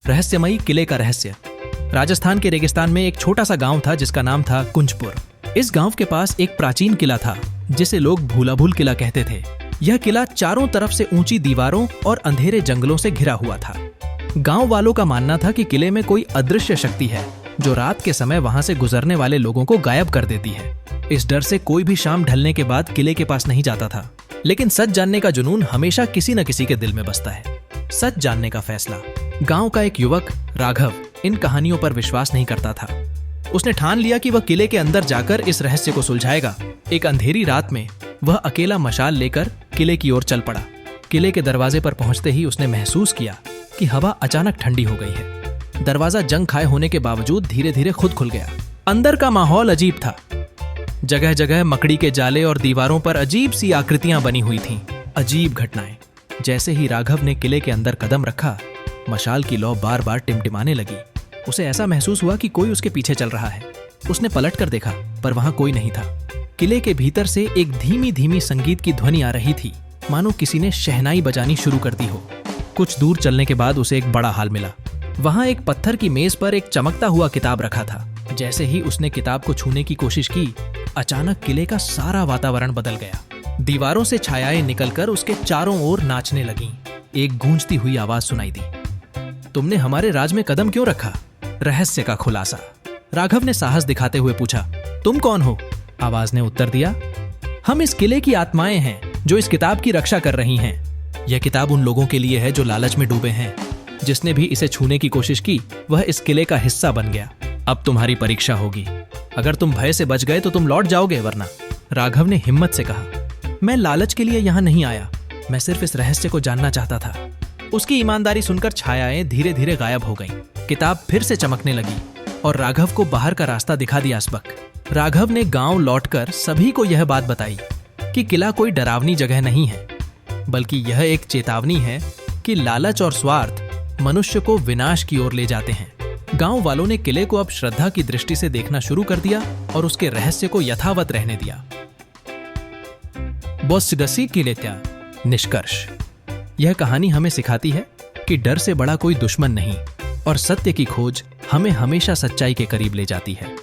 रहस्यमयी किले का रहस्य। राजस्थान के रेगिस्तान में एक छोटा सा गांव था जिसका नाम था कुंजपुर। इस गांव के पास एक प्राचीन किला था जिसे लोग भूलाभूल किला कहते थे। यह किला चारों तरफ से ऊंची दीवारों और अंधेरे जंगलों से घिरा हुआ था। गांव वालों का मानना था कि किले में कोई अदृश्य शक्ति है जो रात के समय वहां से गुजरने वाले लोगों को गायब कर देती है। इस डर से कोई भी शाम ढलने के बाद किले के पास नहीं जाता था। लेकिन सच जानने का जुनून हमेशा किसी न किसी के दिल में बसता है। सच जानने का फैसला। गांव का एक युवक राघव इन कहानियों पर विश्वास नहीं करता था। उसने ठान लिया कि वह किले के अंदर जाकर इस रहस्य को सुलझाएगा। एक अंधेरी रात में वह अकेला मशाल लेकर किले की ओर चल पड़ा। किले के दरवाजे पर पहुंचते ही उसने महसूस किया कि हवा अचानक ठंडी हो गई है। दरवाजा जंग खाए होने के बावजूद धीरे धीरे खुद खुल गया। अंदर का माहौल अजीब था। जगह जगह मकड़ी के जाले और दीवारों पर अजीब सी आकृतियां बनी हुई थीं। अजीब घटनाएं। जैसे ही राघव ने किले के अंदर कदम रखा, मशाल की लौ बार बार टिमटिमाने लगी। उसे ऐसा महसूस हुआ कि कोई उसके पीछे चल रहा है। उसने पलट कर देखा, पर वहां कोई नहीं था। किले के भीतर से एक धीमी धीमी संगीत की ध्वनि आ रही थी, मानो किसी ने शहनाई बजानी शुरू कर दी हो। कुछ दूर चलने के बाद उसे एक बड़ा हाल मिला। वहां एक पत्थर की मेज पर एक चमकता हुआ किताब रखा था। जैसे ही उसने किताब को छूने की कोशिश की, अचानक किले का सारा वातावरण बदल गया। दीवारों से छायाएं निकलकर उसके चारों ओर नाचने लगीं। एक गूंजती हुई आवाज सुनाई दी, तुमने हमारे राज में कदम क्यों रखा? रहस्य का खुलासा। राघव ने साहस दिखाते हुए पूछा, तुम कौन हो? आवाज ने उत्तर दिया, हम इस किले की आत्माएं हैं जो इस किताब की रक्षा कर रही हैं। यह किताब उन लोगों के लिए है जो लालच में डूबे हैं। जिसने भी इसे छूने की कोशिश की वह इस किले का हिस्सा बन गया। अब तुम्हारी परीक्षा होगी। अगर तुम भय से बच गए तो तुम लौट जाओगे, वरना। राघव ने हिम्मत से कहा, मैं लालच के लिए यहां नहीं आया। मैं सिर्फ इस रहस्य को जानना चाहता था। उसकी ईमानदारी सुनकर छायाएं धीरे धीरे गायब हो गईं। किताब फिर से चमकने लगी और राघव को बाहर का रास्ता दिखा दिया असबक। राघव ने गांव लौटकर सभी को यह बात बताई कि किला कोई डरावनी जगह नहीं है, बल्कि यह एक चेतावनी है कि लालच और स्वार्थ मनुष्य को विनाश की ओर ले जाते हैं। गांव वालों ने किले को अब श्रद्धा की दृष्टि से देखना शुरू कर दिया और उसके रहस्य को यथावत रहने दिया। बोस्गसी किलेत्या। निष्कर्ष। यह कहानी हमें सिखाती है कि डर से बड़ा कोई दुश्मन नहीं और सत्य की खोज हमें हमेशा सच्चाई के करीब ले जाती है।